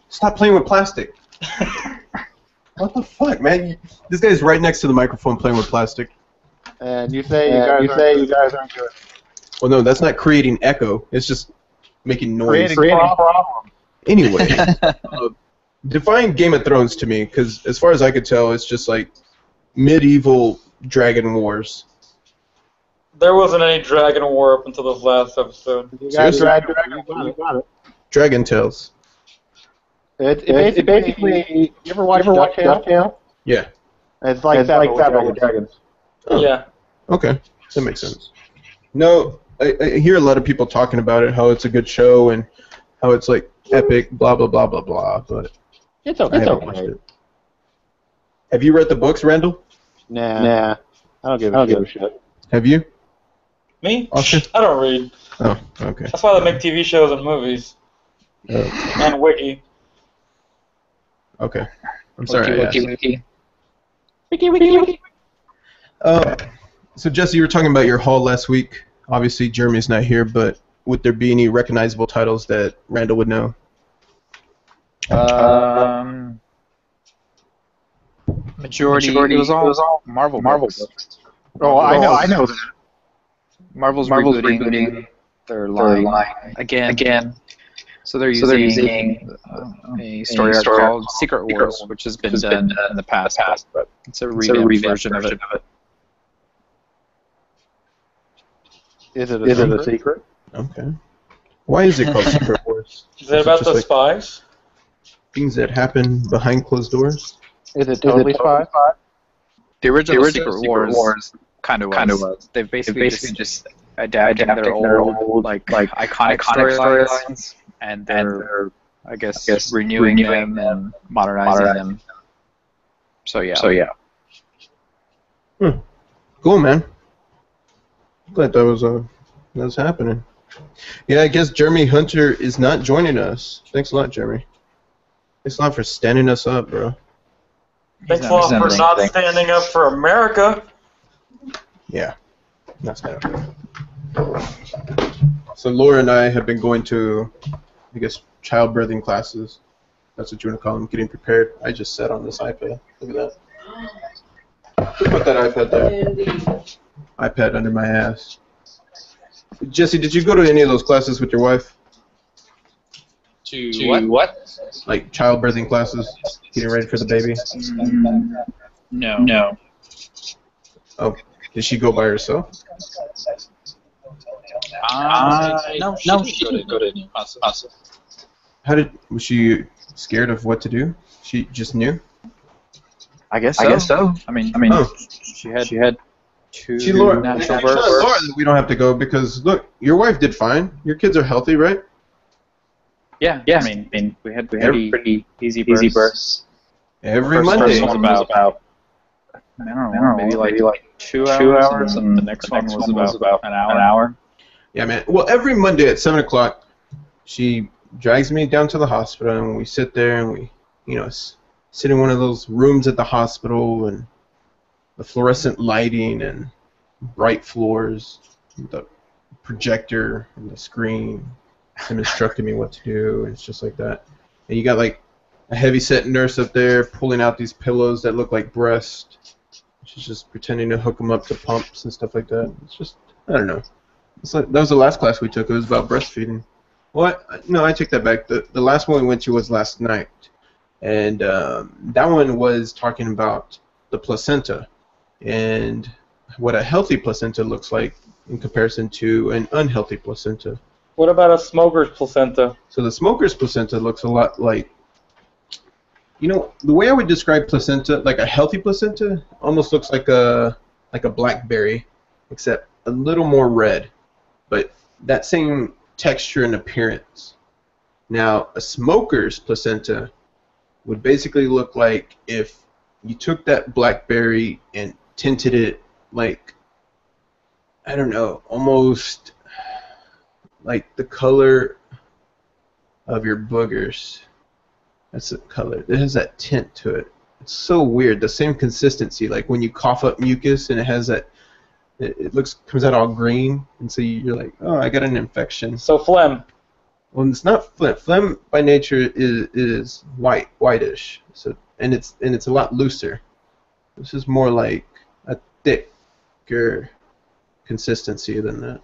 Stop playing with plastic. What the fuck, man? This guy's right next to the microphone playing with plastic. And you say you guys aren't good. Well, no, that's not creating echo. It's just making noise. Creating problem. Anyway, define Game of Thrones to me, because as far as I could tell, it's just like medieval dragon wars. There wasn't any dragon war up until this last episode. You guys got it. Dragon Tales. It's basically. You ever watch DuckTales? Yeah. It's like that with dragons. Oh. Yeah. Okay, that makes sense. No, I hear a lot of people talking about it, how it's a good show and how it's like epic, blah blah blah blah blah. But It's okay. I haven't watched it. Have you read the books, Randall? Nah. I don't give a shit. Have you? Me? Austin? I don't read. Oh, okay. That's why they make TV shows and movies. And Wiki. Okay. I'm sorry. Wiki. So Jesse, you were talking about your haul last week. Obviously, Jeremy's not here, but would there be any recognizable titles that Randall would know? Majority it was all Marvel books. Oh, I know that. Marvel's rebooting their line again. So they're using a story arc called Secret Wars, which has been done in the past, but it's a revamped version of it. Is it a secret? Okay. Why is it called Secret Wars? Is it about the spies? Things that happen behind closed doors? Is it totally spy? The original Secret Wars kind of was. They've basically just adapted their old like iconic storylines, and they're I guess renewing them and modernizing them. So yeah. Cool, man. Glad that was happening. Yeah, I guess Jeremy Hunter is not joining us. Thanks a lot, Jeremy. Thanks a lot for standing us up, bro. Thanks a lot for not standing up for America. Yeah, not standing up. So Laura and I have been going to, I guess, childbirthing classes. That's what you want to call them, getting prepared. I just sat on this iPad. Look at that. Put that iPad there. iPad under my ass. Jesse, did you go to any of those classes with your wife? To what? Like childbirthing classes, getting ready for the baby? No. Oh, did she go by herself? No, she didn't go to any classes. Was she scared of what to do? She just knew? I guess so. I mean, she had two natural births. Laura, we don't have to go because look, your wife did fine. Your kids are healthy, right? Yeah. I mean, we had pretty easy births. Every Monday. First one was about I don't know, maybe like 2 hours, and the next one was about an hour. Yeah, man. Well, every Monday at 7 o'clock, she drags me down to the hospital, and we sit there, and we, sit in one of those rooms at the hospital, and the fluorescent lighting and bright floors, the projector and the screen, him instructing me what to do, and it's just like that. And you got like a heavy-set nurse up there pulling out these pillows that look like breast. She's just pretending to hook them up to pumps and stuff like that. It's just, I don't know. It's like, that was the last class we took. It was about breastfeeding. Well, no, I take that back. The last one we went to was last night. And that one was talking about the placenta and what a healthy placenta looks like in comparison to an unhealthy placenta. What about a smoker's placenta? So the smoker's placenta looks a lot like, the way I would describe placenta, like a healthy placenta, almost looks like a blackberry, except a little more red, but that same texture and appearance. Now, a smoker's placenta would basically look like if you took that blackberry and tinted it like, I don't know, almost like the color of your boogers. That's the color. It has that tint to it. It's so weird. The same consistency, like when you cough up mucus and it has that, it comes out all green, and so you're like, oh, I got an infection. So phlegm. Well, it's not phlegm. Phlegm by nature is whitish. So and it's a lot looser. This is more like a thicker consistency than that.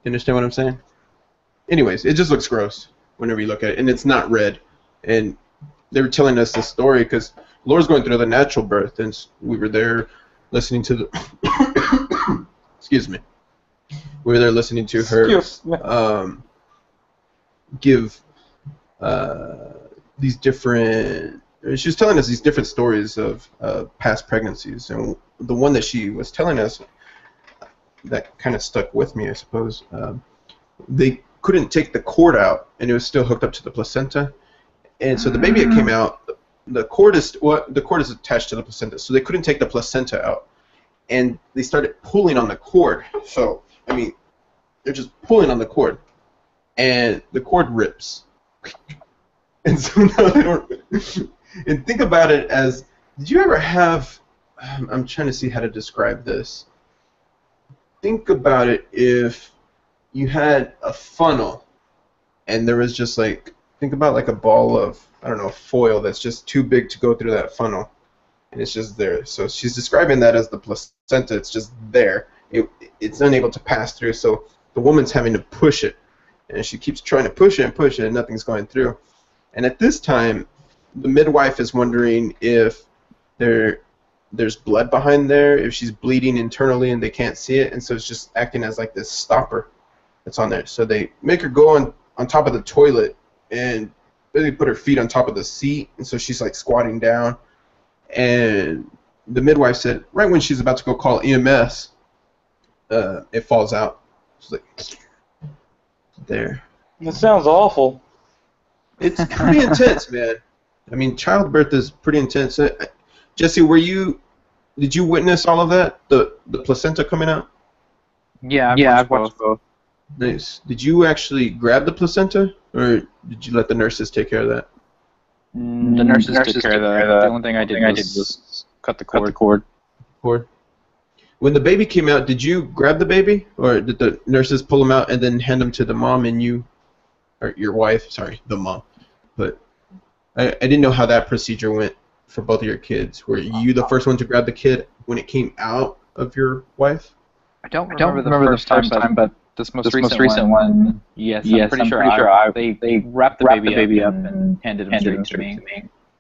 You understand what I'm saying? Anyways, it just looks gross whenever you look at it, and it's not red. And they were telling us this story because Laura's going through the natural birth, and we were there listening to the. Excuse me. We were there listening to her give these different. She was telling us these different stories of past pregnancies, and the one that she was telling us that kind of stuck with me, I suppose. They couldn't take the cord out, and it was still hooked up to the placenta, and so the baby that came out, the cord is attached to the placenta, so they couldn't take the placenta out, and they started pulling on the cord. So I mean, they're just pulling on the cord, and the cord rips, and so now they don't. And think about it as, did you ever have? I'm trying to see how to describe this. Think about it if you had a funnel, and there was just like, think about like a ball of, I don't know, foil that's just too big to go through that funnel, and it's just there. So she's describing that as the placenta. It's just there. It's unable to pass through, so the woman's having to push it, and she keeps trying to push it, and nothing's going through. And at this time, the midwife is wondering if there's blood behind there, if she's bleeding internally and they can't see it, and so it's just acting as like this stopper that's on there. So they make her go on top of the toilet, and they put her feet on top of the seat, and so she's like squatting down. And the midwife said, right when she's about to go call EMS, it falls out. She's like, there. It sounds awful. It's pretty intense, man. I mean, childbirth is pretty intense. Jesse, did you witness all of that? The placenta coming out? Yeah, I've watched both. Nice. Did you actually grab the placenta, or did you let the nurses take care of that? The nurses took care of that. The only thing I did was cut the cord. When the baby came out, did you grab the baby, or did the nurses pull him out and then hand him to the mom and you, or your wife? Sorry, the mom. But I didn't know how that procedure went for both of your kids. Were you the first one to grab the kid when it came out of your wife? I don't remember the first time, but this most recent one, yes, I'm pretty sure they wrapped the baby up and handed him to me.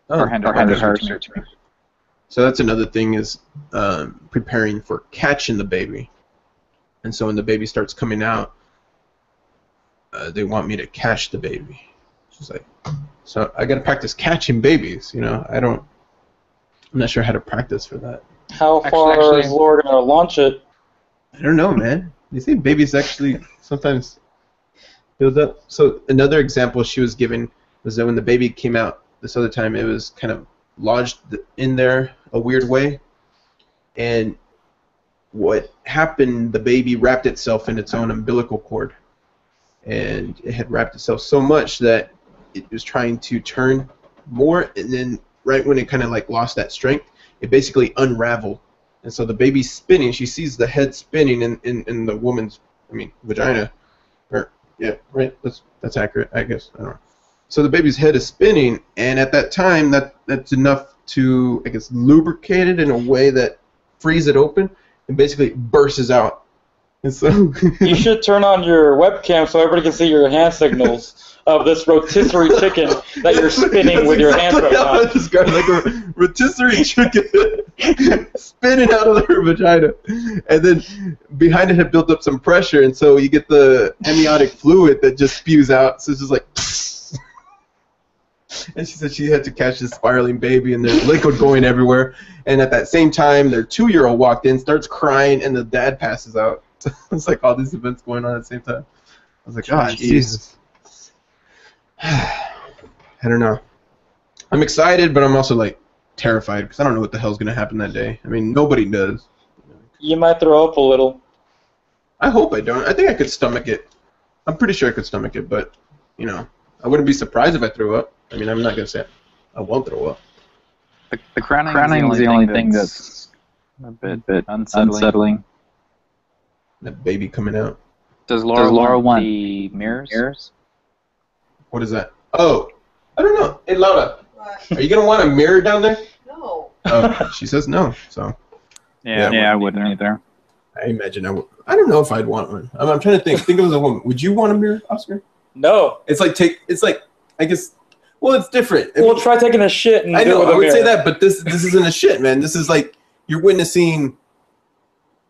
Or handed her to me. So that's another thing is preparing for catching the baby. And so when the baby starts coming out, they want me to catch the baby. She's like, so I got to practice catching babies, you know. I'm not sure how to practice for that. How far is Laura going to launch it? I don't know, man. You think babies actually sometimes build up? So another example she was giving was that when the baby came out this other time, it was kind of lodged in there a weird way. And what happened, the baby wrapped itself in its own umbilical cord. And it had wrapped itself so much that it was trying to turn more, and then right when it kind of like lost that strength, it basically unraveled. And so the baby's spinning. She sees the head spinning in the woman's, vagina. Or yeah, right. That's accurate, I guess. I don't know. So the baby's head is spinning, and at that time, that's enough to, I guess, lubricate it in a way that frees it open and basically bursts out. And so you should turn on your webcam so everybody can see your hand signals of this rotisserie chicken that you're spinning with your hands right now. That's exactly like a rotisserie chicken spinning out of her vagina. And then behind it had built up some pressure, and so you get the amniotic fluid that just spews out. So it's just like... And she said she had to catch this spiraling baby, and there's liquid going everywhere. And at that same time, their 2-year-old walked in, starts crying, and the dad passes out. So it's like all these events going on at the same time. I was like, oh, Jesus. I don't know. I'm excited, but I'm also like terrified because I don't know what the hell's going to happen that day. I mean, nobody does. You might throw up a little. I hope I don't. I think I could stomach it. I'm pretty sure I could stomach it, but, I wouldn't be surprised if I threw up. I mean, I'm not going to say I won't throw up. The crowning is the only thing that's a bit unsettling. That baby coming out. Does Laura want the mirrors? What is that? Oh, I don't know. Hey, Laura, What? are you gonna want a mirror down there? No. Oh, she says no. So Yeah, I wouldn't either. I imagine I would. I don't know if I'd want one. I'm trying to think. Think of it as a woman. Would you want a mirror, Oscar? No. It's like I guess. Well, it's different. We'll try taking a shit and I do it know. with I a would mirror. say that, but this isn't a shit, man. This is like you're witnessing.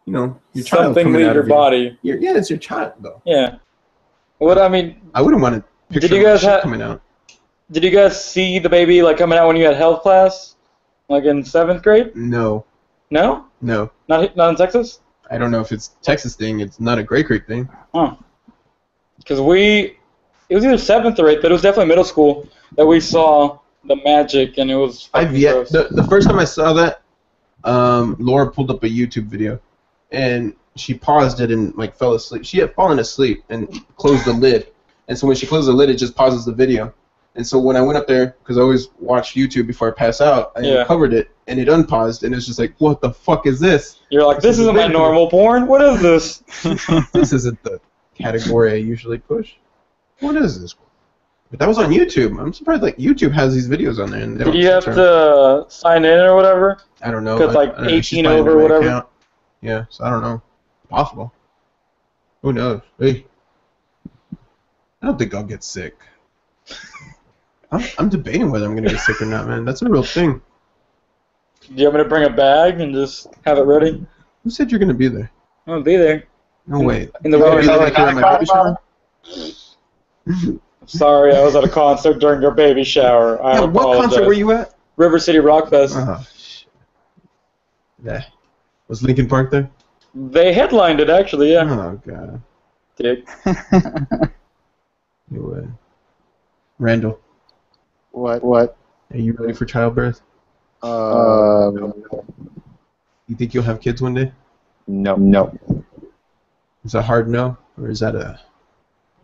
You know, your child Something coming leave out your of you. body. Yeah, it's your child though. Yeah. What I mean, I wouldn't want to picture Did you guys shit have- coming out. did you guys see the baby like coming out when you had health class, like in 7th grade? No, No, no. not in Texas. I don't know if it's a Texas thing. It's not a Great Creek thing. Because it was either 7th or 8th, but it was definitely middle school that we saw the magic, and it was. I've fucking yet gross. the first time I saw that, Laura pulled up a YouTube video, and she paused it and like fell asleep. She had fallen asleep and closed the lid, and so when she closed the lid, it just pauses the video. And so when I went up there, because I always watch YouTube before I pass out, I uncovered it and it unpaused, and it's just like, what the fuck is this? You're like, this isn't my normal porn. What is this? This isn't the category I usually push. What is this? But that was on YouTube. I'm surprised like YouTube has these videos on there. And they Did don't you have censor to sign in or whatever? I don't know. 'Cause, like, I don't know. She's 18 buying over my or whatever? account. Yeah, so I don't know. Possible. Who knows? Hey. I don't think I'll get sick. I'm debating whether I'm going to get sick or not, man. That's a real thing. Do you want me to bring a bag and just have it ready? Who said you're going to be there? I'll be there. No way. In the You're gonna room. be there like you're at my baby shower? Sorry, I was at a concert during your baby shower. I Yeah, what apologize. concert were you at? River City Rock Fest. Oh, shit. Yeah. Was Linkin Park there? They headlined it, actually, yeah. Oh, God. Dick. You would. Randall, What? are you ready for childbirth? No. You think you'll have kids one day? No. Is that a hard no, or is that a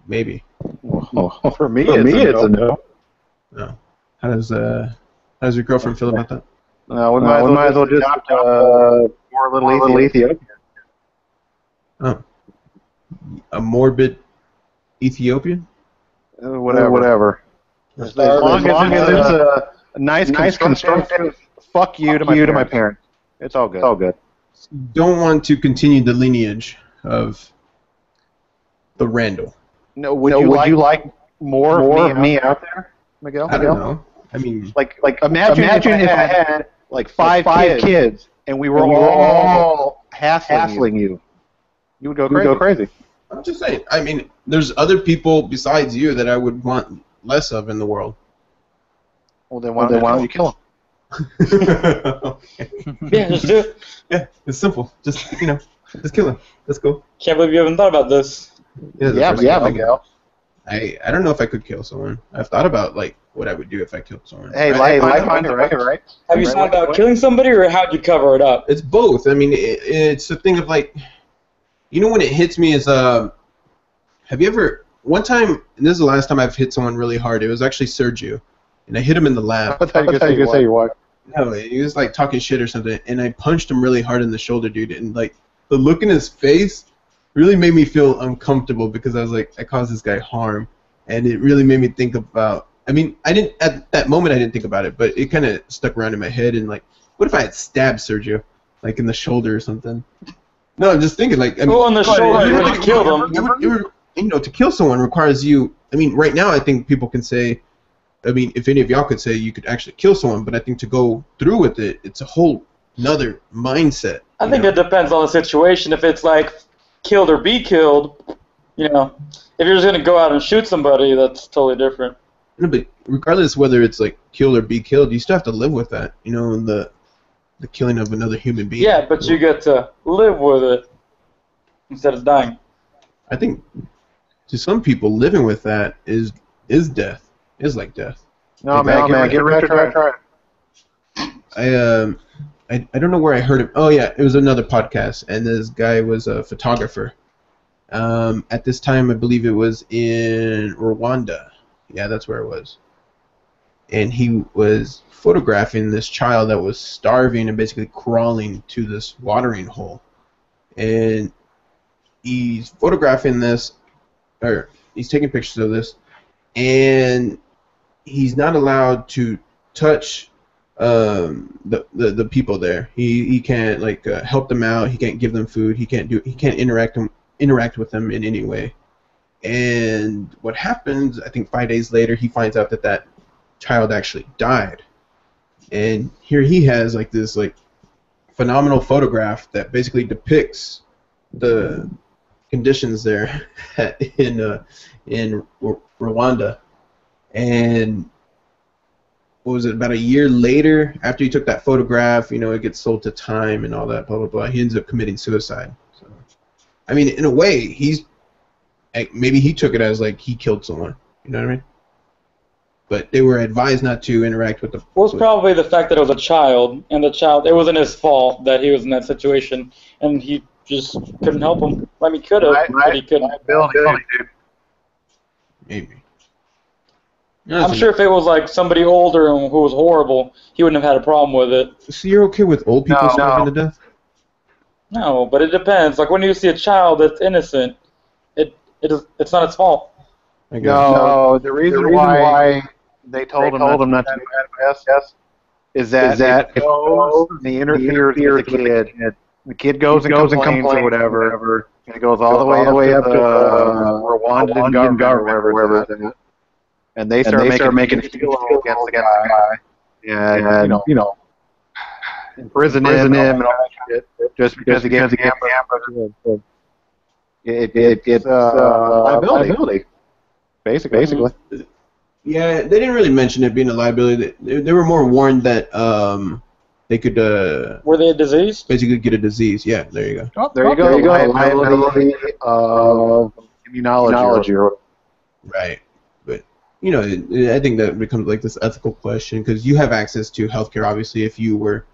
maybe? Well, for me, it's a no. No. How does your girlfriend feel about that? No, we might as well just more little Ethiopia. Oh. A morbid Ethiopian? Whatever. As long as it's a nice constructive fuck you to my parents. It's all good. Don't want to continue the lineage of the Randall. No, would you like more of me out there, Miguel? I don't know. I mean, Like imagine if I had like five kids and we were all hassling you. You would go crazy. I'm just saying. I mean, there's other people besides you that I would want less of in the world. Well, then why don't you kill them? Yeah, just do it. Yeah, it's simple. Just just kill him. Let's go. Can't believe you haven't thought about this. Miguel. I don't know if I could kill someone. I've thought about like what I would do if I killed someone. Hey, life find a right? Have you thought about killing somebody, or how'd you cover it up? It's both. I mean, it's a thing of like, when it hits me is have you ever one time? And this is the last time I've hit someone really hard. It was actually Sergio, and I hit him in the lap. I thought you were going to say your wife. No, he was like talking shit or something, and I punched him really hard in the shoulder, dude. And like the look in his face really made me feel uncomfortable because I was like, I caused this guy harm, and it really made me think about. I mean, I didn't at that moment. I didn't think about it, but it kind of stuck around in my head. And like, what if I had stabbed Sergio, like in the shoulder or something? No, I'm just thinking like. I mean, On the shoulder, you would kill them. To kill someone requires you. I mean, right now I think people can say. I mean, if any of y'all could say you could actually kill someone, but I think to go through with it, it's a whole another mindset. I think it depends on the situation. If it's like killed or be killed, if you're just gonna go out and shoot somebody, that's totally different. No, but regardless whether it's like kill or be killed, you still have to live with that. The killing of another human being. Yeah, but you get to live with it instead of dying. I think to some people, living with that is death. Is like death. No, man, get ready to try it. I don't know where I heard it. Oh yeah, it was another podcast, and this guy was a photographer. At this time, I believe it was in Rwanda. Yeah, that's where it was. And he was photographing this child that was starving and basically crawling to this watering hole. And he's photographing this, or he's taking pictures of this. and he's not allowed to touch the people there. He can't like help them out. He can't give them food. He can't interact with them in any way. And what happens? I think 5 days later, he finds out that child actually died. And here he has like this like phenomenal photograph that basically depicts the conditions there in Rwanda. And what was it? About a year later, after he took that photograph, it gets sold to Time and all that, blah blah blah. He ends up committing suicide. So, I mean, in a way, maybe he took it as like he killed someone. You know what I mean? But they were advised not to interact with the. It was probably the fact that it was a child, and it wasn't his fault that he was in that situation, and he just couldn't help him. I mean, he could have, but he couldn't. Maybe. I'm sure if it was like somebody older and who was horrible, he wouldn't have had a problem with it. So you're okay with old people starving to death? No, but it depends. Like when you see a child that's innocent, it's not its fault. No, the reason why they told him not to do that is that if he interferes with the kid goes and complains or whatever, and it goes all the way up to Rwandan government or wherever it's at. And they start making a deal against the guy, and imprison him and all that shit, just because he gave the camera. It's liability, basically. Yeah, they didn't really mention it being a liability. They were more warned that they could. Were they a disease? Basically, get a disease. Yeah, there you go. Oh, there you go. Liability of immunology. Right. I think that becomes like this ethical question because you have access to healthcare, obviously, if you were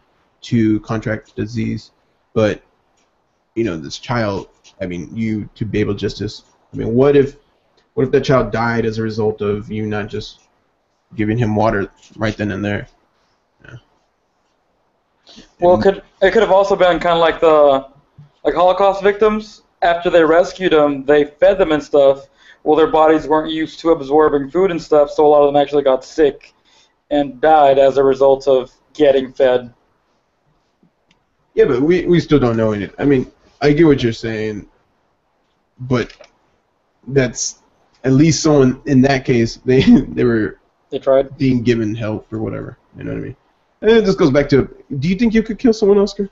to contract the disease. But, this child, I mean, you to be able what if that child died as a result of you not just giving him water right then and there? Yeah. Well, it could have also been kind of like the Holocaust victims. After they rescued them, they fed them and stuff. Well, their bodies weren't used to absorbing food and stuff, so a lot of them actually got sick and died as a result of getting fed. Yeah, but we still don't know anything. I mean, I get what you're saying, but that's at least someone in that case they tried being given help or whatever. You know what I mean? And this goes back to: do you think you could kill someone, Oscar?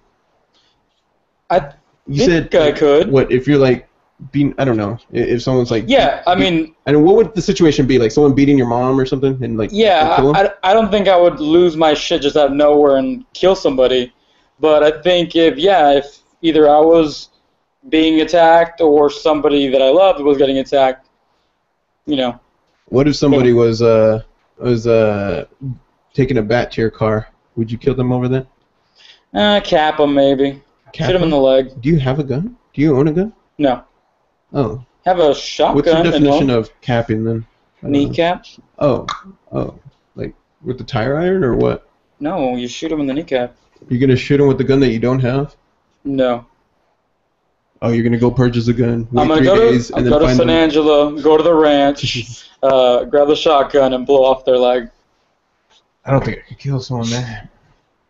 You said I could. What if you're like? I don't know if someone's like I mean what would the situation be like someone beating your mom or something and like kill him? I don't think I would lose my shit just out of nowhere and kill somebody, but I think if either I was being attacked or somebody that I loved was getting attacked, what if somebody was taking a bat to your car, would you kill them over that? Cap them maybe. Shoot them in the leg. Do you have a gun? Do you own a gun? No. Oh. Have a shotgun. What's the definition of capping then? Kneecap. Oh, like with the tire iron or what? No, you shoot him in the kneecap. You're gonna shoot him with the gun that you don't have? No. Oh, you're gonna go purchase a gun. I'm gonna go to San Angelo, go to the ranch, grab the shotgun, and blow off their leg. I don't think I could kill someone, man.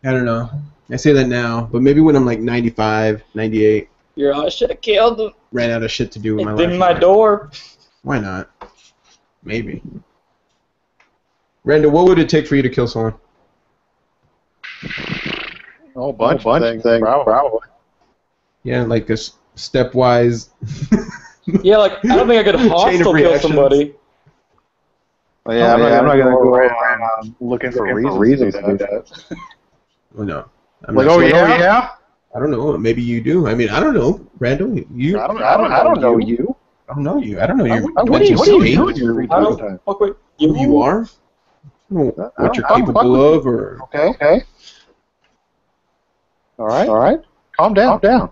I don't know. I say that now, but maybe when I'm like 95, 98. I should have killed him. Ran out of shit to do with my life. It's in my door. Why not? Maybe. Randall, what would it take for you to kill someone? A bunch of things, probably. Yeah, like a stepwise. Yeah, like I don't think I could hostile kill somebody. Well, yeah, I'm not gonna go around looking for reasons to do that. Well, no. Yeah. I don't know. Maybe you do. I mean, I don't know. Randall, you. I don't know you. I don't know you. I don't know you. What do you do in your free time? Who you are? What you're capable of, or okay. All right. Calm down.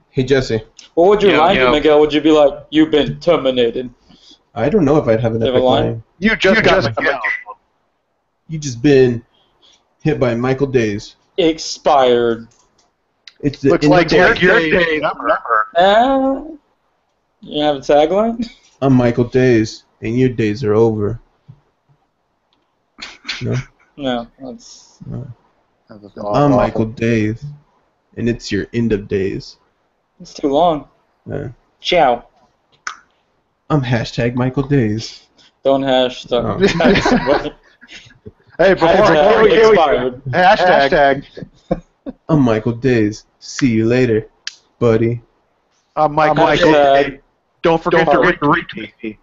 Hey, Jesse. What would your line be, Miguel? Would you be like, "You've been terminated"? I don't know if I'd have an epic line. You just You just been hit by Michael Days. Expired. It's the looks like your day. You have a tagline? I'm Michael Days, and your days are over. No? No, that's... No. That's I'm awful. Michael Days, and it's your end of days. It's too long. Yeah. Ciao. I'm hashtag Michael Days. Don't hash stuff. Oh. Hey, before we expired. hashtag. I'm Michael Days. See you later, buddy. I'm Michael. Hashtag. Don't forget to retweet.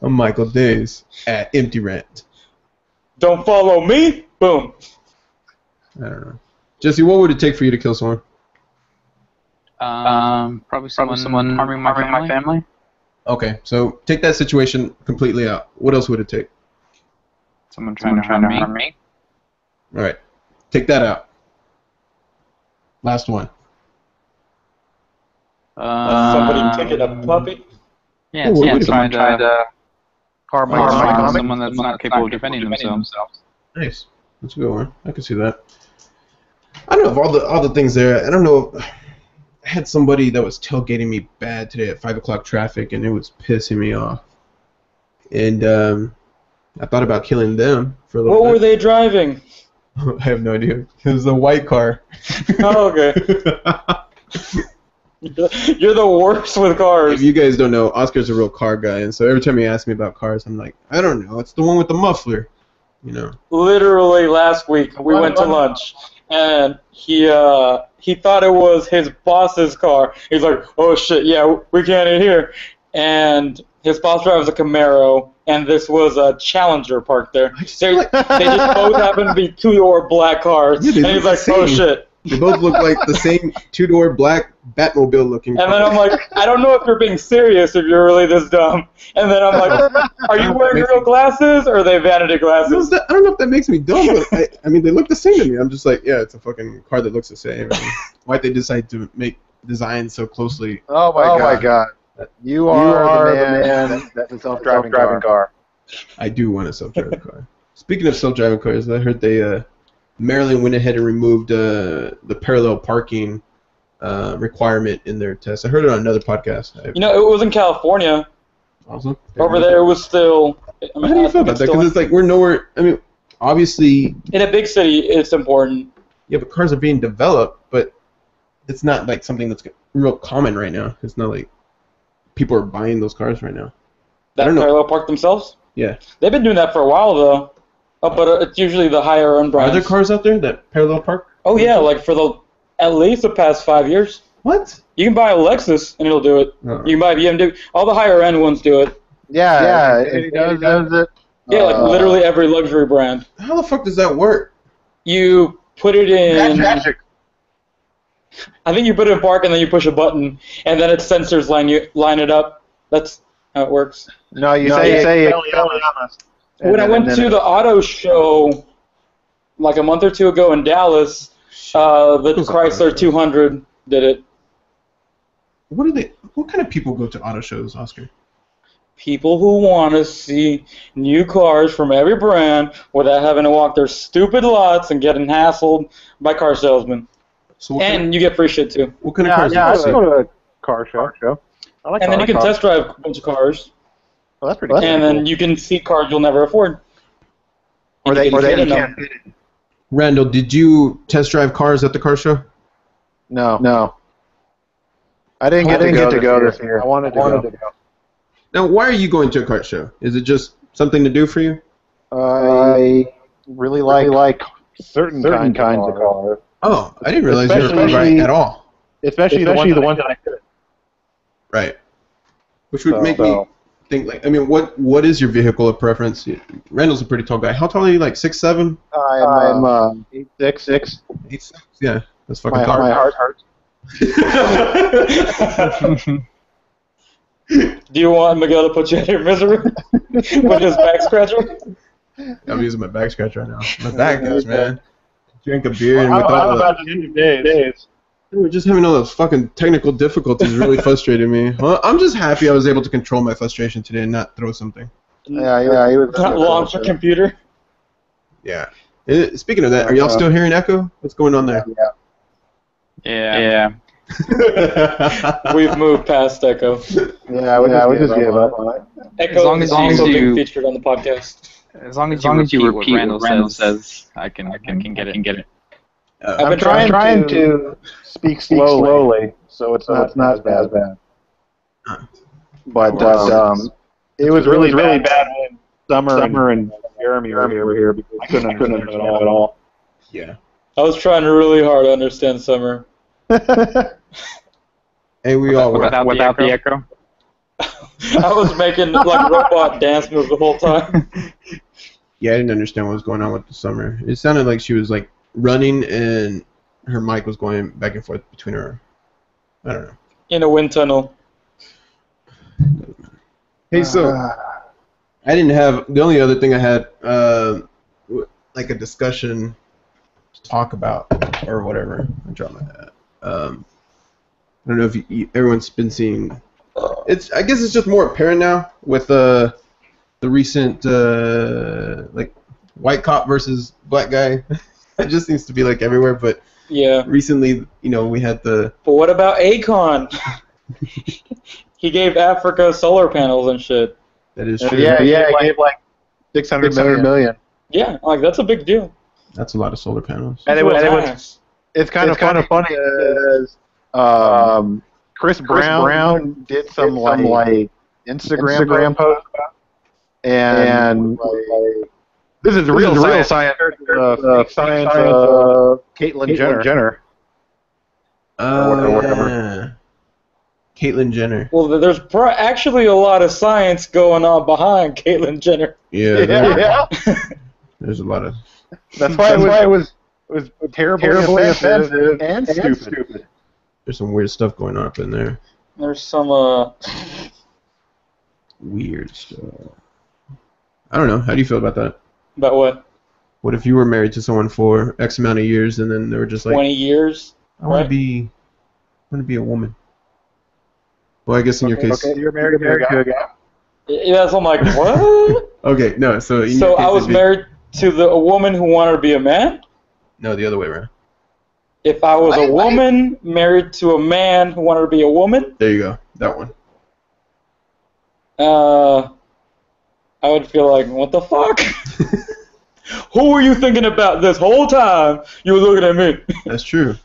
I'm Michael Days at Empty Rant. Don't follow me. Boom. I don't know. Jesse, what would it take for you to kill someone? Probably someone harming my family. Okay, so take that situation completely out. What else would it take? Someone trying to harm me. All right, take that out. Last one. Somebody taking a puppy. Yeah, Oh, someone trying to Harm someone that's not capable of defending themselves. Nice. That's a good one. I can see that. I don't know of all the things there. I don't know. I had somebody that was tailgating me bad today at 5 o'clock traffic, and it was pissing me off. And I thought about killing them for a little What bit. were they driving? I have no idea. It was a white car. Oh, okay. You're the worst with cars. If you guys don't know, Oscar's a real car guy, and so every time he asks me about cars, I'm like, I don't know. It's the one with the muffler, you know. Literally last week we went to lunch, and he thought it was his boss's car. He's like, oh shit, yeah, we can't eat here. And his boss drives a Camaro, and this was a Challenger parked there. They just both happen to be two-door black cars. Yeah, and he's like, oh shit. They both look like the same two-door black Batmobile looking car. And then I'm like, I don't know if you're being serious if you're really this dumb. And then I'm like, are you wearing real glasses or are they vanity glasses? I don't know if that makes me dumb, but I mean, they look the same to me. I'm just like, yeah, it's a fucking car that looks the same. I mean, why'd they decide to make designs so closely? Oh my god. You are the man that's a self-driving car. I do want a self-driving car. Speaking of self-driving cars, I heard Maryland went ahead and removed the parallel parking requirement in their test. I heard it on another podcast. You know, it was in California. Awesome. Over there, it was still... I mean, How do you feel about that? Because it's like we're nowhere... I mean, obviously... In a big city, it's important. Yeah, but cars are being developed, but it's not like something that's real common right now. It's not like people are buying those cars right now. That parallel park themselves? Yeah. They've been doing that for a while, though. But it's usually the higher-end brands. Are there cars out there that parallel park? Oh, yeah, like for at least the past 5 years. What? You can buy a Lexus, and it'll do it. Oh. You can buy a BMW. All the higher-end ones do it. Yeah, it does it. Yeah, like literally every luxury brand. How the fuck does that work? You put it in... Magic. I think you put it in park, and then you push a button, and then its sensors line it up. That's how it works. No, you say When I went to the auto show like a month or two ago in Dallas, the Chrysler 200 did it. What kind of people go to auto shows, Oscar? People who want to see new cars from every brand without having to walk their stupid lots and getting hassled by car salesmen. So And you get free shit too. What kind of cars? Yeah, I go to a car show. I like And then you can test drive a bunch of cars. Well, that's pretty cool. And then you can see cars you'll never afford. Or they them. Randall, did you test drive cars at the car show? No. I didn't get to go this year. I wanted to go. Now, why are you going to a car show? Is it just something to do for you? I really like certain kinds of cars. Oh, I didn't realize you were right at all. Especially the ones that I could. Right. Which would make me think, like, I mean, what is your vehicle of preference? Randall's a pretty tall guy. How tall are you, like 6'7"? I'm 8'6". 8'6"? Yeah, that's fucking My heart hurts. Do you want Miguel to put you out of your misery with his back scratcher? I'm using my back scratcher right now. My back hurts, man. Drink a beer and with I'm all about the end of days. we're just having all those fucking technical difficulties really frustrated me. Well, I'm just happy I was able to control my frustration today and not throw something. Yeah, he was Not launch a computer. Yeah. Speaking of that, are y'all still hearing echo? What's going on there? Yeah. We've moved past Echo. Yeah, we just gave up on it. Echo As long as is also you- being featured on the podcast. As long as you repeat what Randall says, I can get it. I've I'm been trying to speak slowly, so it's not as bad. But it was really bad when Summer and Jeremy were here because I couldn't understand it at all. Yeah. I was trying really hard to understand Summer. Hey, we all were. Without the echo? I was making like robot dance moves the whole time. Yeah, I didn't understand what was going on with the Summer. It sounded like she was like running and her mic was going back and forth between her. I don't know. In a wind tunnel. Hey, so I didn't have the only other thing I had like a discussion to talk about or whatever. I dropped my hat. I don't know if everyone's been seeing. I guess it's just more apparent now with the recent like white cop versus black guy. It just seems to be like everywhere. But Yeah. recently, we had the. But what about Akon? He gave Africa solar panels and shit. That is true. Yeah, he gave like 600 million. Yeah, like that's a big deal. That's a lot of solar panels. And it's kind of funny because Chris Brown did some like Instagram post and this is real science. Science Caitlyn Jenner. Or whatever. Yeah. Caitlyn Jenner. Well, there's actually a lot of science going on behind Caitlyn Jenner. Yeah. There's a lot of. That's why it was terribly offensive and stupid. There's some weird stuff going on up in there. There's some Weird stuff. I don't know. How do you feel about that? about what? What if you were married to someone for X amount of years and then they were just like, 20 years. I want to be a woman. Well, I guess in your case. Okay, you're married to a guy. Yeah, so I'm like, what? Okay, no. So in So your case, I was married to a woman who wanted to be a man? No, the other way around. If I was a woman married to a man who wanted to be a woman, There you go. That one. I would feel like, what the fuck? Who were you thinking about this whole time? You were looking at me. That's true. At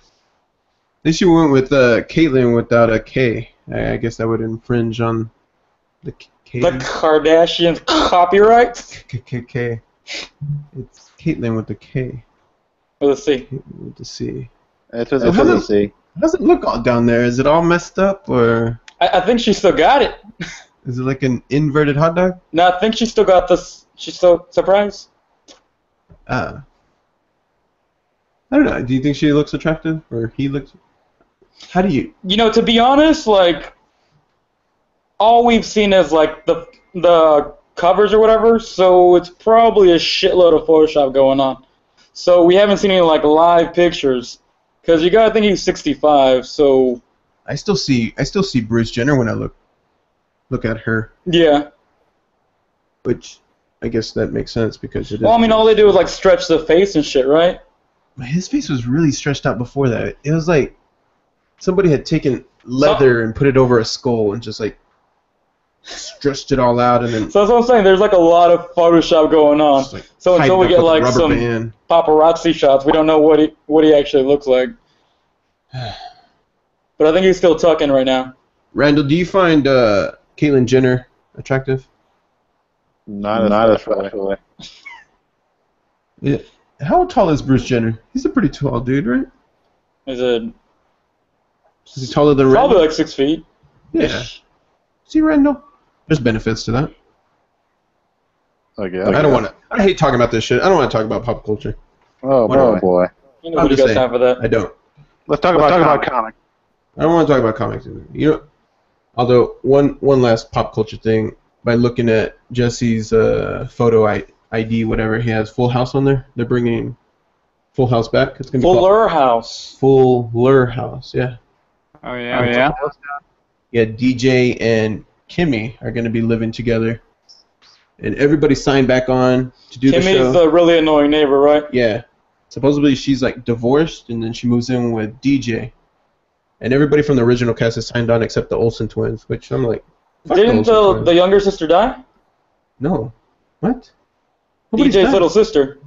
least you went with Caitlyn without a K. I guess that would infringe on the K. The Kardashians copyright? K. It's Caitlyn with the K. Let's see. Caitlyn with the C. It's with the C. How does it look all down there? Is it all messed up, or I think she still got it. is it like an inverted hot dog? No, I think she still got this. She's still surprised. I don't know. Do you think she looks attractive, or he looks? How do you? To be honest, like, all we've seen is like the covers or whatever. So it's probably a shitload of Photoshop going on. So we haven't seen any like live pictures, because you gotta think he's 65. So I still see Bruce Jenner when I look at her. Yeah. Which I guess that makes sense because it. Well, I mean, all they do is like stretch the face and shit, right? His face was really stretched out before that. It was like somebody had taken leather and put it over a skull and just like stretched it all out and then. So that's what I'm saying. There's like a lot of Photoshop going on. Like so until we get like some band. paparazzi shots, we don't know what he actually looks like. But I think he's still tucking right now. Randall, do you find Caitlyn Jenner attractive? Not especially. Yeah. How tall is Bruce Jenner? He's a pretty tall dude, right? Is it? Is he taller than Randall? Probably like 6 feet. Yeah. See, Randall? There's benefits to that. Okay. I don't want to. I hate talking about this shit. I don't want to talk about pop culture. Oh boy. You know, we got time for that. I don't. Let's talk about comics. I don't want to talk about comics. Although one last pop culture thing, by looking at Jesse's photo ID, whatever he has, Full House on there. They're bringing Full House back. It's gonna be Fuller House. Fuller House, yeah. Oh yeah. Yeah, DJ and Kimmy are gonna be living together, and everybody signed back on to do the show. Kimmy's the really annoying neighbor, right? Yeah. Supposedly she's like divorced, and then she moves in with DJ. And everybody from the original cast is signed on except the Olsen twins, which I'm like, fuck Didn't the Olsen the twins. younger sister die? No. What? Nobody's DJ's died. little sister.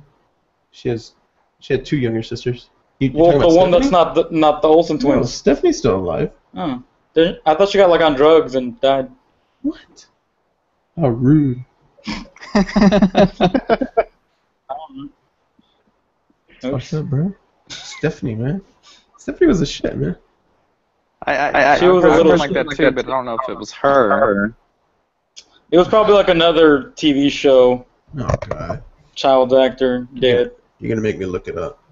She had 2 younger sisters. You Well, talking the about one that's Stephanie? not the Olsen No, twins. Stephanie's still alive. Oh. I thought she got like on drugs and died. What? How rude. What's up, bro? Stephanie, man. Stephanie was a shit, man. She was a little like that too, but I don't know if it was her. It was probably like another TV show. Oh god. Child actor dead. You're gonna make me look it up.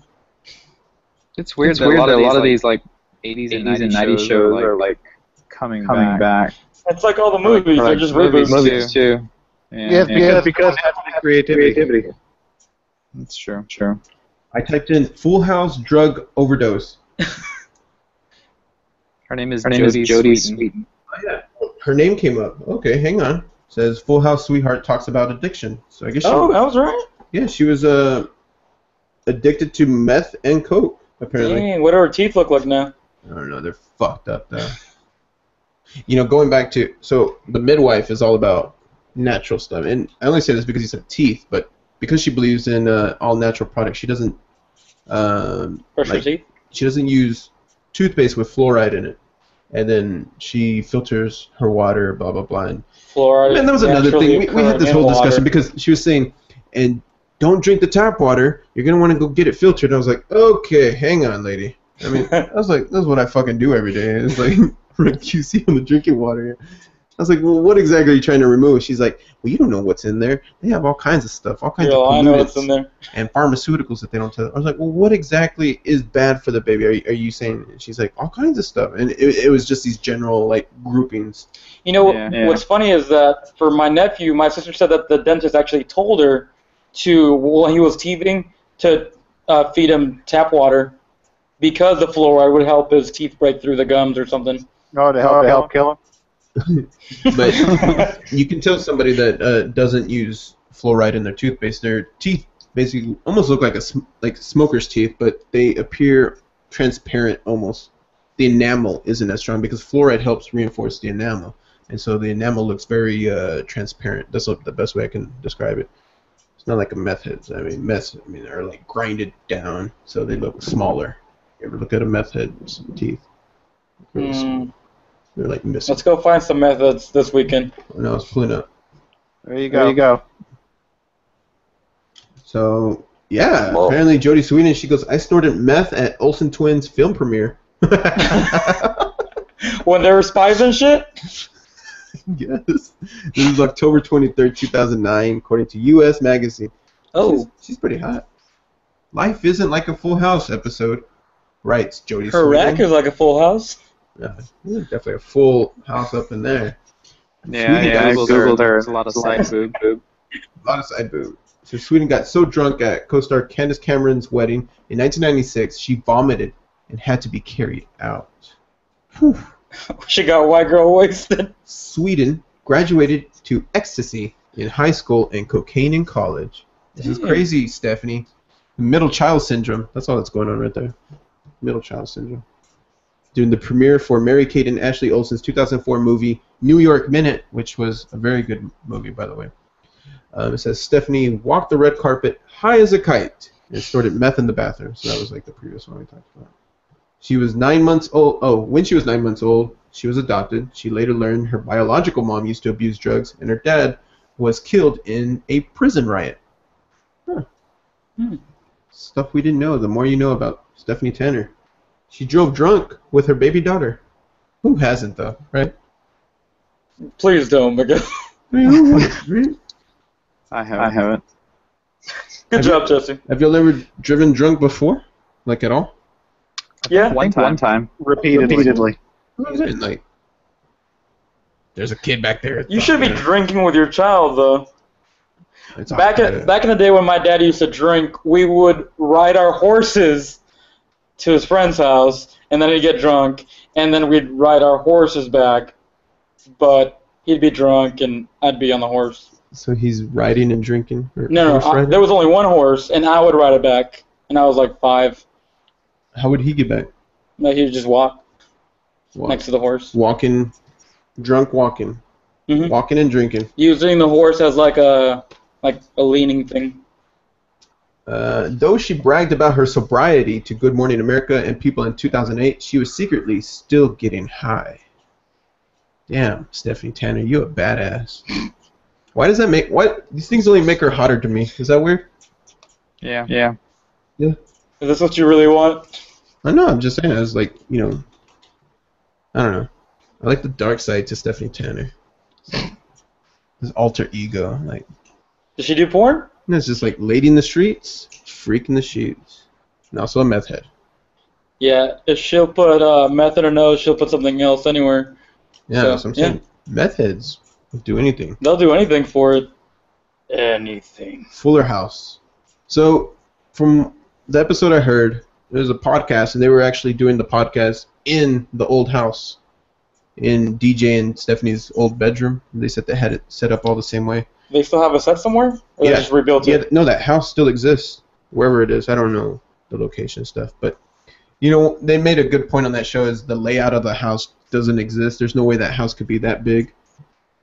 It's weird that a lot of these like 80s and 90s shows are like coming back. It's like all the movies. They're just reboots. Movies too. Yes, because of creativity. That's true. I typed in Full House drug overdose. Her name is Jodie Sweetin. Oh, yeah. Her name came up. Okay, hang on. Says Full House sweetheart talks about addiction. So I guess I was right. Yeah, she was addicted to meth and coke, apparently. Dang, what do her teeth look like now? I don't know, they're fucked up though. You know, going back to the midwife is all about natural stuff. And I only say this because you said teeth, but because she believes in all natural products, she doesn't Brush her teeth? She doesn't use toothpaste with fluoride in it. And then she filters her water, blah, blah, blah. And Fluoride. man, that was another thing. We had this whole discussion because she was saying, and don't drink the tap water. You're going to want to go get it filtered. And I was like, okay, hang on, lady. I mean, I was like, that's what I fucking do every day. It's like, QC on the drinking water. I was like, well, what exactly are you trying to remove? She's like, well, you don't know what's in there. They have all kinds of stuff, all kinds of I know what's in there. and pharmaceuticals that they don't tell. I was like, well, what exactly is bad for the baby? Are you saying? And she's like, all kinds of stuff. And it was just these general, like, groupings. You know, what's funny is that for my nephew, my sister said that the dentist actually told her to, when he was teething, to feed him tap water because the fluoride would help his teeth break through the gums or something. Oh, to help kill him? But you can tell somebody that doesn't use fluoride in their toothpaste. Their teeth basically almost look like smoker's teeth, but they appear transparent almost. The enamel isn't as strong because fluoride helps reinforce the enamel, and so the enamel looks very transparent. That's the best way I can describe it. It's not like a meth head. Meth are like grinded down, so they look smaller. You ever look at a meth head's teeth? Really small. They're like missing. Let's go find some methods this weekend. No, it's pulling up. There you go. So, yeah, apparently Jodie Sweetin, she goes, I snorted meth at Olsen Twins film premiere. When there were spies and shit? Yes. This is October 23rd, 2009, according to U.S. Magazine. Oh. She's pretty hot. Life isn't like a Full House episode, writes Jodie Sweetin. Her rack is like a full house. Yeah, there's definitely a full house up in there. Yeah, I Googled her. There's a lot of side boob. A lot of side boob. So Sweetin got so drunk at co-star Candace Cameron's wedding in 1996, she vomited and had to be carried out. Whew. She got white girl wasted. Sweetin graduated to ecstasy in high school and cocaine in college. This is crazy, Stephanie. Middle child syndrome. That's all that's going on right there. Middle child syndrome. During the premiere for Mary-Kate and Ashley Olsen's 2004 movie New York Minute, which was a very good movie, by the way. It says Stephanie walked the red carpet high as a kite and snorted meth in the bathroom. So that was like the previous one we talked about. She was 9 months old. Oh, when she was 9 months old, she was adopted. She later learned her biological mom used to abuse drugs, and her dad was killed in a prison riot. Huh. Stuff we didn't know. The more you know about Stephanie Tanner. She drove drunk with her baby daughter. Who hasn't, though, right? Please don't, Miguel. I haven't. Good job, Jesse. Have y'all ever driven drunk before? Like, at all? Yeah. One time. Repeatedly. What was it? Like, there's a kid back there. You should be drinking with your child, though. It's Back in the day when my dad used to drink, we would ride our horses to his friend's house, and then he'd get drunk, and then we'd ride our horses back, but he'd be drunk, and I'd be on the horse. So he's riding and drinking? No, there was only one horse, and I would ride it back, and I was like 5. How would he get back? Like, he'd just walk. next to the horse. Walking, drunk walking. Mm-hmm. Walking and drinking. Using the horse as like a leaning thing. Though she bragged about her sobriety to Good Morning America and people in 2008, she was secretly still getting high. Damn, Stephanie Tanner, you a badass. Why does that make... These things only make her hotter to me. Is that weird? Yeah. Yeah. Is this what you really want? I know, I'm just saying. I was like, you know... I don't know. I like the dark side to Stephanie Tanner. His alter ego. Like... Does she do porn? And it's just like lady in the streets, freak in the sheets, and also a meth head. Yeah, if she'll put meth in her nose, she'll put something else anywhere. Yeah, So, that's what I'm saying. Meth heads will do anything. They'll do anything for it. Anything. Fuller House. So, from the episode I heard, there's a podcast, and they were actually doing the podcast in the old house, in DJ and Stephanie's old bedroom. They said they had it set up all the same way. They still have a set somewhere? Or Yeah. they just rebuilt it? Yeah, no, that house still exists, wherever it is. I don't know the location and stuff, but you know, they made a good point on that show. Is the layout of the house doesn't exist. There's no way that house could be that big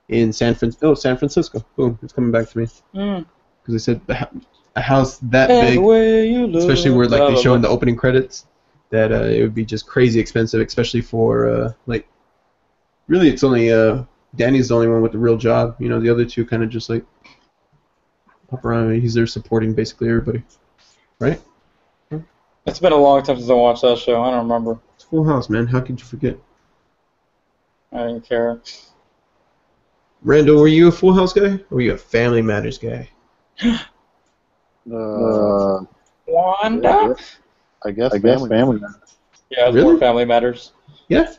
in San Francisco. Boom, it's coming back to me. Because they said a house that big, especially where like they show in the opening credits, that it would be just crazy expensive, especially for like. Really, it's only Danny's the only one with the real job. You know, the other two kind of just like pop around. He's there supporting basically everybody, right? It's been a long time since I watched that show. I don't remember. It's Full House, man. How could you forget? I didn't care. Randall, were you a Full House guy, or were you a Family Matters guy? Wanda? I guess family. Yeah, it's Really? more Family Matters. Yeah.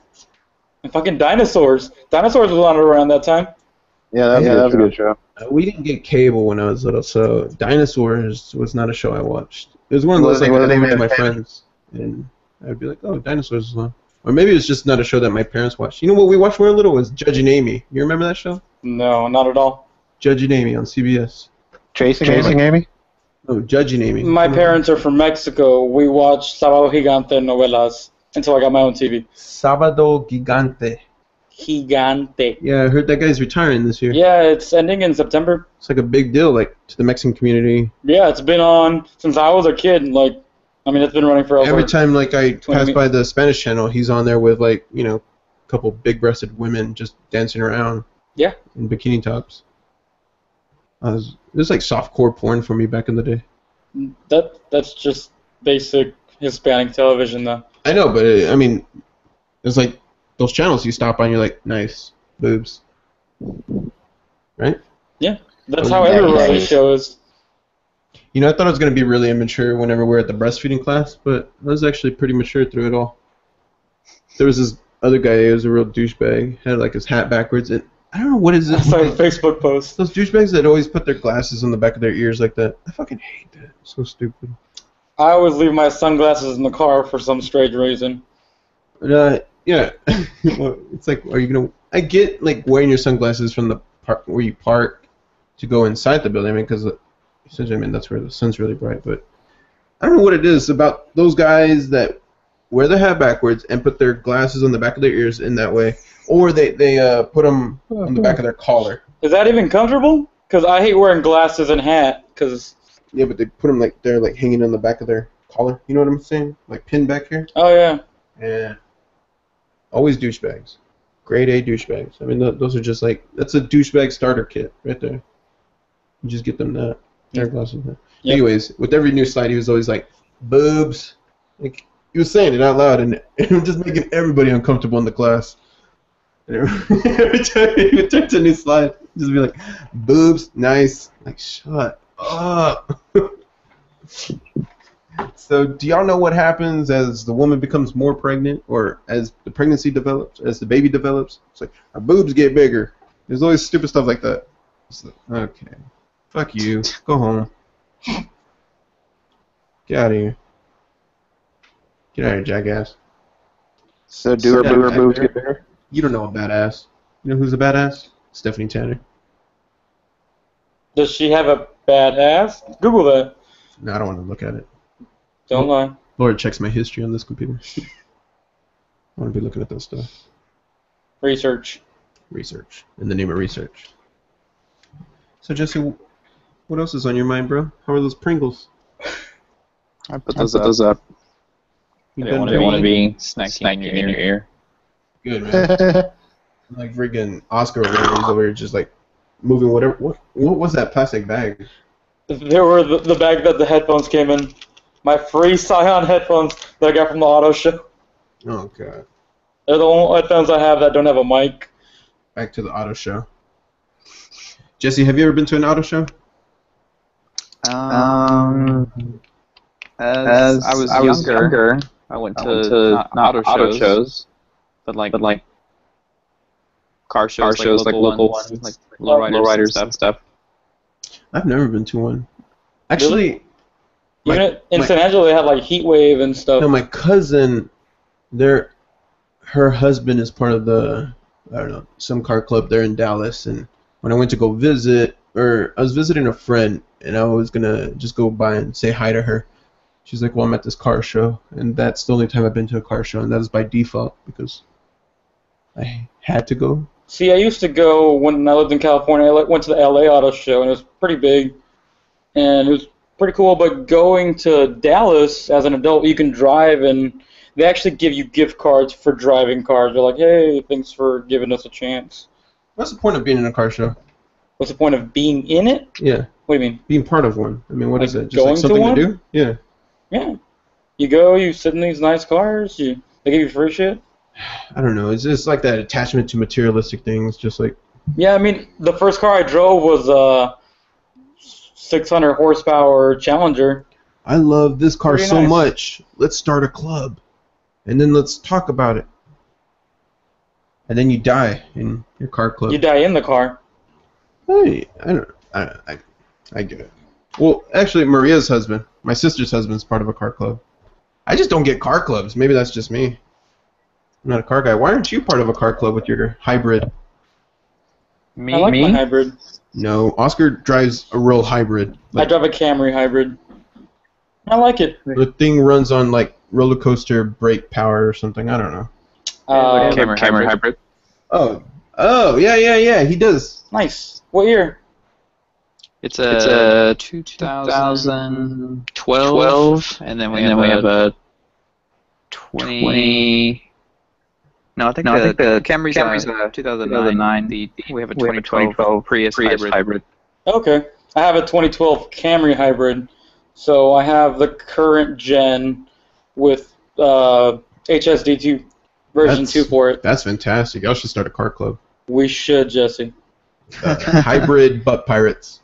And fucking dinosaurs. Dinosaurs was on around that time. Yeah, that was a good show. We didn't get cable when I was little, so Dinosaurs was not a show I watched. It was one of those like I went with my friends, and I'd be like, "Oh, Dinosaurs is on." Or maybe it was just not a show that my parents watched. You know what we watched when we were little was Judge and Amy. You remember that show? No, not at all. Judge and Amy on CBS. Chasing Amy? No, Judge and Amy. My parents are from Mexico. We watched Sábado Gigante novelas until I got my own TV. Sábado Gigante. Gigante. Yeah, I heard that guy's retiring this year. Yeah, it's ending in September. It's like a big deal, like to the Mexican community. Yeah, it's been on since I was a kid. Like, I mean, it's been running for over. Every time, like I 20 pass by the Spanish channel, he's on there with like a couple big-breasted women just dancing around. Yeah. In bikini tops. It was like softcore porn for me back in the day. That's just basic Hispanic television, though. I know, but I mean, it's like those channels you stop on, you're like, nice boobs, right? Yeah, that's how every reality show is. You know, I thought I was gonna be really immature whenever we were at the breastfeeding class, but I was actually pretty mature through it all. There was this other guy, he was a real douchebag, had like his hat backwards, and I don't know what is it. I saw a Facebook post. Those douchebags that always put their glasses on the back of their ears like that. I fucking hate that. It's so stupid. I always leave my sunglasses in the car for some strange reason. Yeah. Well, it's like, are you gonna? I get like wearing your sunglasses from the park where you park to go inside the building. I mean, because essentially, I mean that's where the sun's really bright. But I don't know what it is about those guys that wear their hat backwards and put their glasses on the back of their ears in that way, or they put them on the back of their collar. Is that even comfortable? Because I hate wearing glasses and hat. Cause yeah, but they put them like they're like hanging on the back of their collar. You know what I'm saying? Like pinned back here. Oh yeah. Yeah. Always douchebags. Grade A douchebags. I mean, those are just like, that's a douchebag starter kit right there. You just get them that. Their glasses. Yep. Anyways, with every new slide, he was always like, boobs. Like, he was saying it out loud, and it was just making everybody uncomfortable in the class. And every time he would turn to a new slide, he'd just be like, boobs, nice. Like, shut up. So, do y'all know what happens as the woman becomes more pregnant, or as the pregnancy develops, as the baby develops? It's like, our boobs get bigger. There's always stupid stuff like that. It's like, okay. Fuck you. Go home. Get out of here. Get out of here, jackass. So, do her boobs get bigger? You don't know a badass. You know who's a badass? Stephanie Tanner. Does she have a bad ass? Google that. No, I don't want to look at it. Don't lie. Laura checks my history on this computer. I want to be looking at that stuff. Research. Research. In the name of research. So, Jesse, what else is on your mind, bro? How are those Pringles? I put those up. You They want to be snacking in your ear. Good, man. Like friggin' Oscar over there, he's over here just like moving whatever. What was that plastic bag? They were the bag that the headphones came in. My free Scion headphones that I got from the auto show. Oh, God. They're the only headphones I have that don't have a mic. Back to the auto show. Jesse, have you ever been to an auto show? As I was younger, I went to not auto shows, but like car shows, like local ones, like lowriders and stuff. I've never been to one. Actually, Even in San Angelo, they have like Heat Wave and stuff. no, my cousin, her husband is part of the, I don't know, some car club there in Dallas, and when I went to go visit, or I was visiting a friend, and I was gonna just go by and say hi to her. She's like, well, I'm at this car show, and that's the only time I've been to a car show, and that is by default, because I had to go. See, I used to go when I lived in California. I went to the LA Auto Show, and it was pretty big, and it was pretty cool. But going to Dallas as an adult, you can drive, and they actually give you gift cards for driving cars. They're like, hey, thanks for giving us a chance. What's the point of being in a car show? What's the point of being in it? Yeah. What do you mean? Being part of one. I mean, what Like is it? Just going like to something one? to do? Yeah. Yeah. You go, you sit in these nice cars, they give you free shit. I don't know. It's just like that attachment to materialistic things, just like... Yeah, I mean, the first car I drove was a 600 horsepower Challenger. I love this car Pretty so nice. much. Let's start a club. And then let's talk about it. And then you die in your car club. You die in the car. Hey, I get it. Well, actually, Maria's husband, my sister's husband's part of a car club. I just don't get car clubs. Maybe that's just me. I'm not a car guy. Why aren't you part of a car club with your hybrid? Me? I like my hybrid. No, Oscar drives a real hybrid. I drive a Camry hybrid. I like it. The thing runs on like roller coaster brake power or something. I don't know. Camry hybrid. Oh, yeah. He does. Nice. What year? It's a 2012, and then we have a 20. No, I think the Camry's a 2009. We have a 2012 Prius hybrid. Okay. I have a 2012 Camry hybrid. So I have the current gen with HSD2 version 2 for it. That's fantastic. Y'all should start a car club. We should, Jesse. Hybrid butt pirates.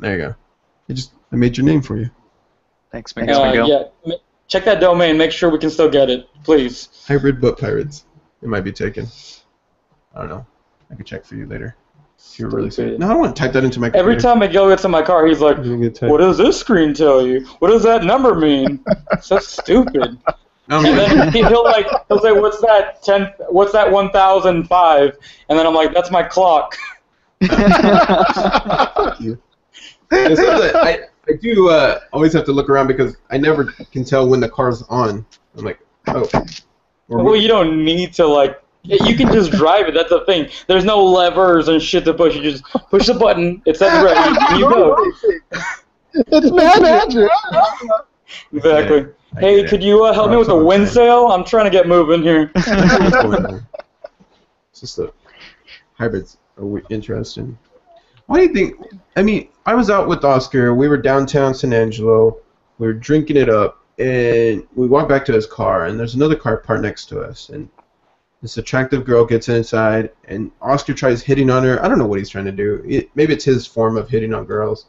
There you go. I made your name for you. Thanks, Miguel. Yeah. Check that domain. Make sure we can still get it, please. Hybrid butt pirates. It might be taken. I don't know. I can check for you later. If you're really serious. No, I don't want to type that into my computer. Every time Miguel gets in my car, he's like, what does this screen tell you? What does that number mean? So stupid. And then he'll say, what's that 1005? And then I'm like, that's my clock. Fuck you. I do always have to look around because I never can tell when the car's on. I'm like, oh. Well, you don't need to, you can just drive it. That's the thing. There's no levers and shit to push. You just push the button. It says ready. And you go. It's magic. Exactly. Hey, could you help me with the wind sail? I'm trying to get moving here. It's just the hybrids are interesting. Why do you think? I mean, I was out with Oscar. We were downtown San Angelo. We were drinking it up, and we walked back to his car, and there's another car parked next to us, and this attractive girl gets inside, and Oscar tries hitting on her. I don't know what he's trying to do. Maybe it's his form of hitting on girls,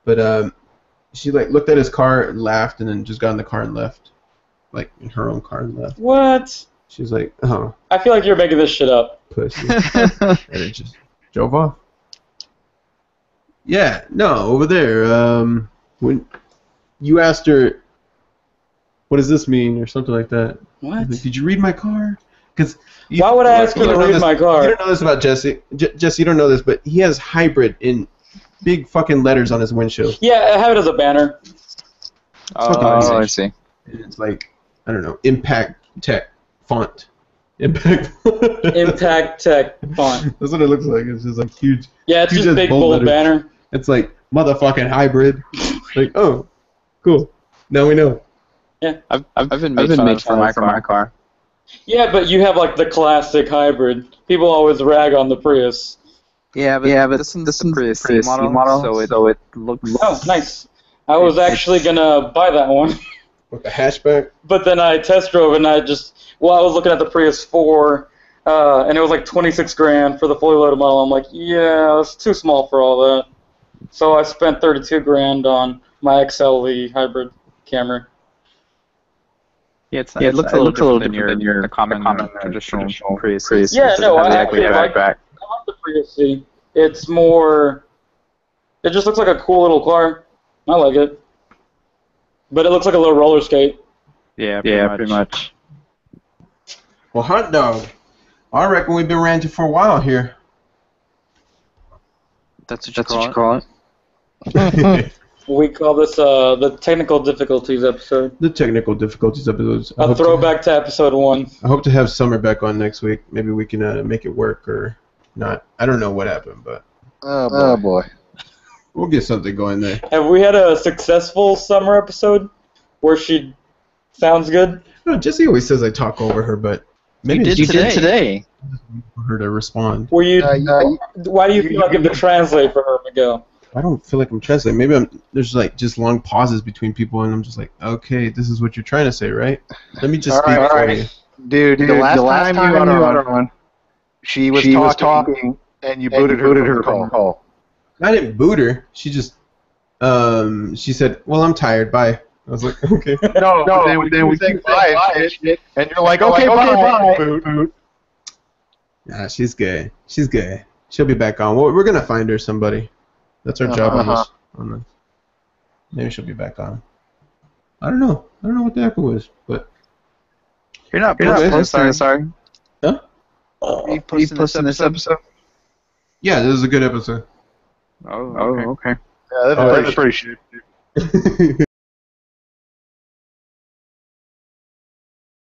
but she looked at his car and laughed, and then just got in the car and left, in her own car and left. What? She's like, oh. I feel like you're making this shit up. Pussy. And it just drove off. Yeah, no, over there. When you asked her, what does this mean, or something like that. What? Did you read my car? Why would I ask her to read my car? You don't know this about Jesse. Jesse, you don't know this, but he has hybrid in big fucking letters on his windshield. Yeah, I have it as a banner. Oh, I see. And it's I don't know, Impact Tech font. Impact. Impact Tech font. That's what it looks like. It's just like huge. Yeah, it's huge just big bold letters. banner. It's like motherfucking hybrid. Like, oh, cool. Now we know. Yeah, I've been made fun of for my car. Yeah, but you have like the classic hybrid. People always rag on the Prius. Yeah, but this one's the Prius C model, so it looks. Oh, nice. I was actually gonna buy that one. With the hatchback. But then I test drove it and I was looking at the Prius 4, and it was like 26 grand for the fully loaded model. I'm like, yeah, it's too small for all that. So I spent 32 grand on my XLE hybrid Camry. Yeah, it looks a little different than your common traditional Prius. Yeah, no, I actually like the Prius C. It's more. It just looks like a cool little car. I like it. But it looks like a little roller skate. Yeah, pretty much. Well, hot dog. I reckon we've been ranting for a while here. That's what you call it. We call this the technical difficulties episode. The technical difficulties episodes. A throwback to episode 1. I hope to have Summer back on next week. Maybe we can make it work or not. I don't know what happened, but Oh boy. we'll get something going there. Have we had a successful Summer episode where she sounds good? No, Jessie always says I talk over her, but maybe You did today. for her to respond. Were you? Why do you feel like you have to translate for her, Miguel? I don't feel like I'm translating. Maybe there's like just long pauses between people, and I'm just like, okay, this is what you're trying to say, right? Let me just speak for you. Dude, the last time you were on, she was talking, and you booted her call. I didn't boot her. She just, she said, well, I'm tired, bye. I was like, okay. No, then we think bye, and you're like, okay, bye. Boot. Nah, she's good. She's good. She'll be back on. We're going to find her somebody. That's our job on this. Maybe she'll be back on. I don't know. I don't know what the heck it was, but... You're not posting, sorry. Huh? Are you posting this episode? Yeah, this is a good episode. Oh, okay. Yeah, that's pretty shit.